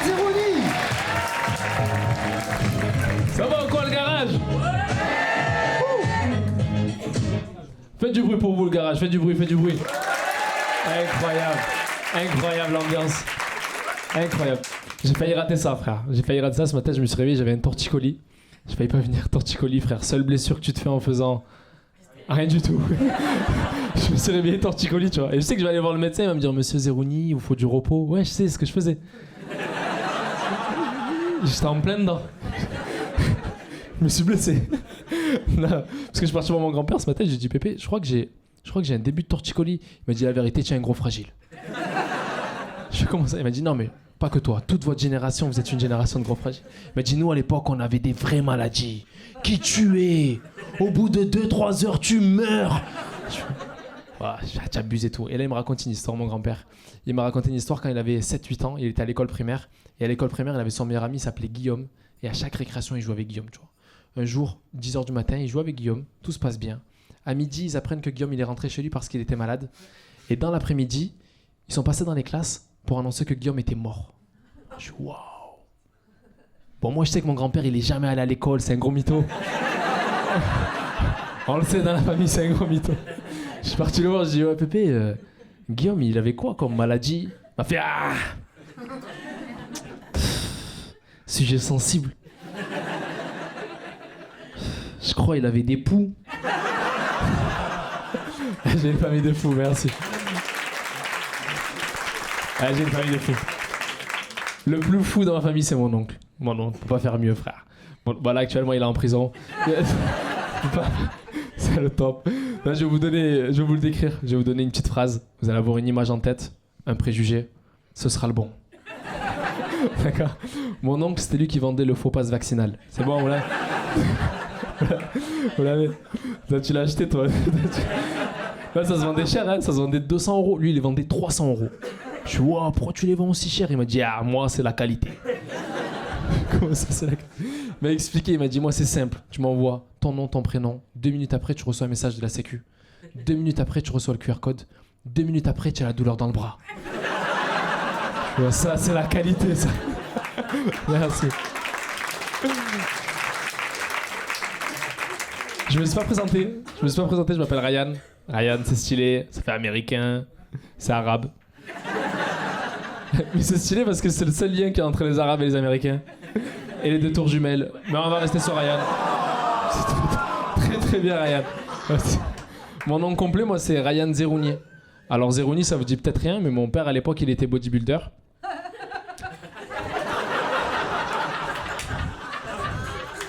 Zerouni. Ça va quoi le garage? Faites du bruit pour vous le garage, faites du bruit. Incroyable l'ambiance. Incroyable. J'ai failli rater ça frère, ce matin je me suis réveillé, j'avais un torticolis. J'ai failli pas venir, torticolis frère, seule blessure que tu te fais en faisant rien du tout. Je me suis réveillé torticolis tu vois, et je sais que je vais aller voir le médecin, il va me dire monsieur Zerouni, il vous faut du repos. Ouais je sais ce que je faisais. J'étais en plein dedans. Je me suis blessé. Non, parce que je suis parti voir mon grand-père ce matin, j'ai dit Pépé, je crois que j'ai un début de torticolis. Il m'a dit la vérité, tu es un gros fragile. Je fais comment ça? Il m'a dit non mais pas que toi, toute votre génération, vous êtes une génération de gros fragiles. Il m'a dit nous à l'époque on avait des vraies maladies qui tuaient. Au bout de 2-3 heures tu meurs. Tu abuses et tout. Et là il me raconte une histoire mon grand-père. Il m'a raconté une histoire quand il avait 7-8 ans, il était à l'école primaire. Et à l'école primaire il avait son meilleur ami, il s'appelait Guillaume. Et à chaque récréation il jouait avec Guillaume tu vois. Un jour, 10h du matin, il joue avec Guillaume, tout se passe bien. À midi, ils apprennent que Guillaume il est rentré chez lui parce qu'il était malade. Et dans l'après-midi, ils sont passés dans les classes pour annoncer que Guillaume était mort. Je suis waouh. Bon, moi je sais que mon grand-père il est jamais allé à l'école, c'est un gros mytho. On le sait dans la famille, c'est un gros mytho. Je suis parti le voir, je dis ouais Pépé, Guillaume il avait quoi comme maladie? Il m'a fait ah. Sujet sensible. Je crois il avait des poux. J'ai une famille de fous, merci. J'ai une famille de fous. Le plus fou dans ma famille, c'est mon oncle. Mon oncle, peut pas faire mieux, frère. Bon, voilà, actuellement, il est en prison. C'est le top. Là, je vais vous le décrire. Je vais vous donner une petite phrase. Vous allez avoir une image en tête, un préjugé. Ce sera le bon. D'accord. Mon oncle, c'était lui qui vendait le faux pass vaccinal. C'est bon, voilà. Vous l'avez. Là, tu l'as acheté, toi. Là, ça se vendait cher, hein. Ça se vendait 200 €. Lui, il les vendait 300 €. Je suis, wow, pourquoi tu les vends aussi cher? Il m'a dit, ah, moi, c'est la qualité. Comment ça, c'est la qualité? Il m'a expliqué, il m'a dit, moi, c'est simple. Tu m'envoies ton nom, ton prénom. 2 minutes après, tu reçois un message de la Sécu. 2 minutes après, tu reçois le QR code. 2 minutes après, tu as la douleur dans le bras. Je vois, ça, c'est la qualité, ça. Merci. Je me suis pas présenté, je m'appelle Ryan. Ryan, c'est stylé, ça fait américain, c'est arabe. Mais c'est stylé parce que c'est le seul lien qu'il y a entre les arabes et les américains. Et les deux tours jumelles. Mais on va rester sur Ryan. C'est très très bien Ryan. Mon nom complet, moi, c'est Ryan Zerouni. Alors Zerouni, ça vous dit peut-être rien, mais mon père à l'époque, il était bodybuilder.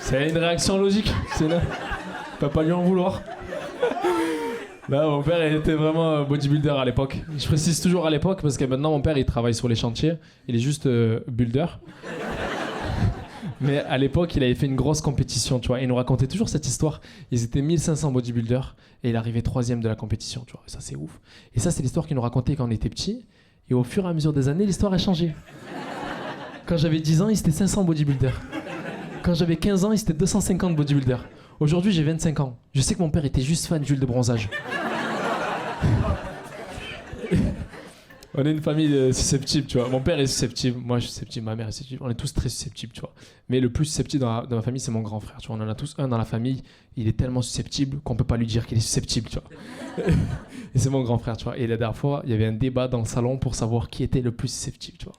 C'est une réaction logique, c'est là. Faut pas lui en vouloir. Là, mon père il était vraiment bodybuilder à l'époque. Je précise toujours à l'époque parce que maintenant mon père il travaille sur les chantiers. Il est juste builder. Mais à l'époque il avait fait une grosse compétition, tu vois. Et il nous racontait toujours cette histoire. Ils étaient 1500 bodybuilders et il arrivait 3e de la compétition, tu vois. Et ça c'est ouf. Et ça c'est l'histoire qu'il nous racontait quand on était petits. Et au fur et à mesure des années, l'histoire a changé. Quand j'avais 10 ans, il était 500 bodybuilders. Quand j'avais 15 ans, il était 250 bodybuilders. Aujourd'hui, j'ai 25 ans. Je sais que mon père était juste fan d'huile de bronzage. On est une famille susceptible, tu vois. Mon père est susceptible, moi je suis susceptible, ma mère est susceptible. On est tous très susceptibles, tu vois. Mais le plus susceptible dans ma famille, c'est mon grand frère. Tu vois, on en a tous un dans la famille. Il est tellement susceptible qu'on peut pas lui dire qu'il est susceptible, tu vois. Et c'est mon grand frère, tu vois. Et la dernière fois, il y avait un débat dans le salon pour savoir qui était le plus susceptible, tu vois.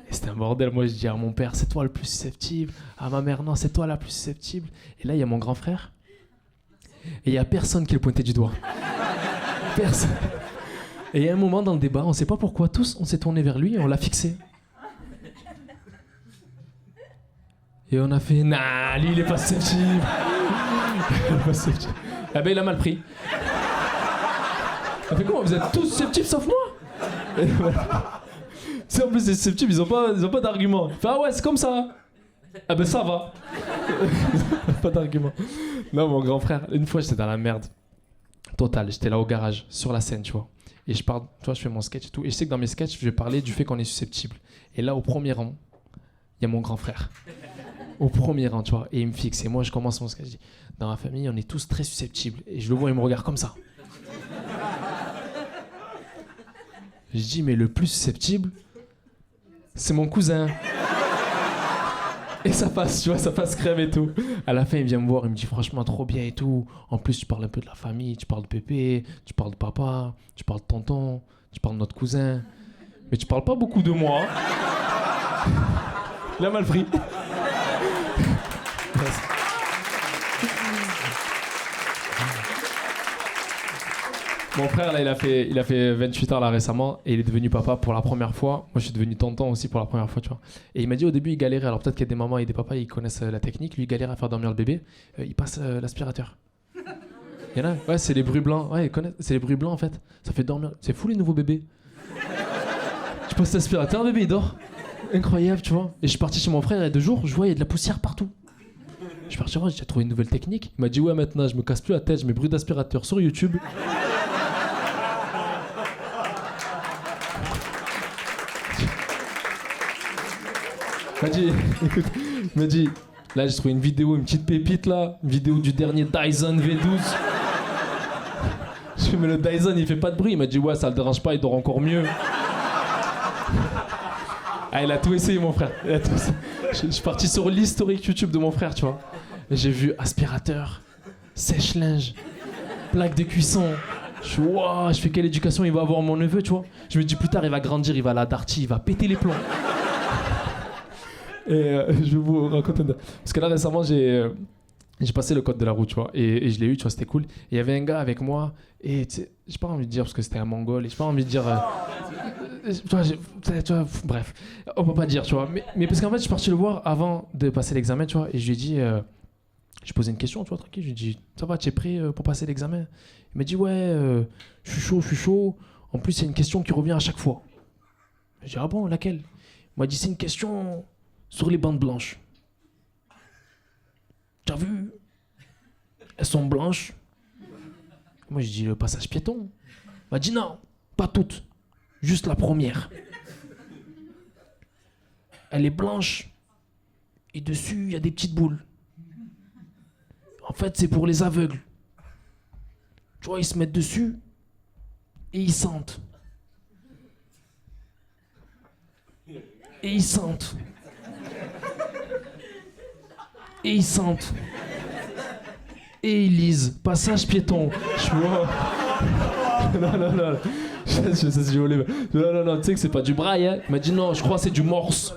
Et c'était un bordel. Moi, je dis à mon père, c'est toi le plus susceptible. À ma mère, non, c'est toi la plus susceptible. Et là, il y a mon grand frère. Et il y a personne qui le pointait du doigt. Personne. Et il y a un moment dans le débat, on ne sait pas pourquoi, tous, on s'est tourné vers lui et on l'a fixé. Et on a fait, nah, lui, il est pas susceptible. Il est pas susceptible. Ah ben, il a mal pris. Ça fait comment? Vous êtes tous susceptibles sauf moi? C'est en plus, les susceptibles, ils ont pas d'argument. Il fait, ah ouais, c'est comme ça. Ah ben, ça va. Pas d'argument. Non, mon grand frère, une fois, j'étais dans la merde. Total, j'étais là au garage, sur la scène, tu vois. Et je parle, tu vois, je fais mon sketch et tout. Et je sais que dans mes sketchs, je vais parler du fait qu'on est susceptible. Et là, au premier rang, il y a mon grand frère. Au premier rang, tu vois. Et il me fixe. Et moi, je commence mon sketch. Je dis, dans ma famille, on est tous très susceptibles. Et je le vois, il me regarde comme ça. Je dis, mais le plus susceptible, c'est mon cousin. Et ça passe, tu vois, ça passe crème et tout. À la fin, il vient me voir, il me dit franchement trop bien et tout. En plus, tu parles un peu de la famille, tu parles de Pépé, tu parles de papa, tu parles de tonton, tu parles de notre cousin. Mais tu parles pas beaucoup de moi. Il a mal pris. Mon frère, là, il a fait 28 ans là récemment et il est devenu papa pour la première fois. Moi, je suis devenu tonton aussi pour la première fois, tu vois. Et il m'a dit au début, il galérait. Alors peut-être qu'il y a des mamans et des papas, ils connaissent la technique. Lui, il galère à faire dormir le bébé. Il passe l'aspirateur. Il y en a, ouais, c'est les bruits blancs. Ouais, ils connaissent. C'est les bruits blancs en fait. Ça fait dormir. C'est fou les nouveaux bébés. Tu passes l'aspirateur, le bébé, il dort. Incroyable, tu vois. Et je suis parti chez mon frère il y a 2 jours, je vois, il y a de la poussière partout. Je suis parti voir, j'ai trouvé une nouvelle technique. Il m'a dit, ouais, maintenant, je me casse plus la tête, je mets bruit d'aspirateur sur YouTube. Écoute, il m'a dit, là j'ai trouvé une vidéo, une petite pépite là, une vidéo du dernier Dyson V12. Je fais, mais le Dyson il fait pas de bruit. Il m'a dit, ouais, ça le dérange pas, il dort encore mieux. Ah, il a tout essayé, mon frère. Je suis parti sur l'historique YouTube de mon frère, tu vois. Et j'ai vu aspirateur, sèche-linge, plaque de cuisson. Je suis, waouh, je fais quelle éducation il va avoir mon neveu, tu vois. Je me dis, plus tard, il va grandir, il va à la Darty, il va péter les plombs. Et je vais vous raconter. Parce que là, récemment, j'ai passé le code de la route, tu vois. Et je l'ai eu, tu vois, c'était cool. Et il y avait un gars avec moi. Et tu sais, j'ai pas envie de dire parce que c'était un Mongol. Et j'ai pas envie de dire. Tu vois, bref, on peut pas dire, tu vois. Mais parce qu'en fait, je suis parti le voir avant de passer l'examen, tu vois. Et je lui ai dit. Je posais une question, tu vois, tranquille. Je lui ai dit, ça va, tu es prêt pour passer l'examen? Il m'a dit, ouais, je suis chaud. En plus, c'est une question qui revient à chaque fois. J'ai dit, ah bon, laquelle? Il m'a dit, c'est une question sur les bandes blanches. T'as vu? Elles sont blanches. Moi, je dis, le passage piéton. Il m'a dit, non, pas toutes. Juste la première. Elle est blanche. Et dessus, il y a des petites boules. En fait, c'est pour les aveugles. Tu vois, ils se mettent dessus et ils sentent. Et ils sentent. Et ils sentent. Et ils lisent. Passage piéton. Je vois. Non. Non, tu sais que c'est pas du braille, hein. Il m'a dit non, je crois que c'est du morse.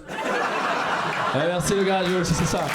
Ouais, merci le gars, c'est ça.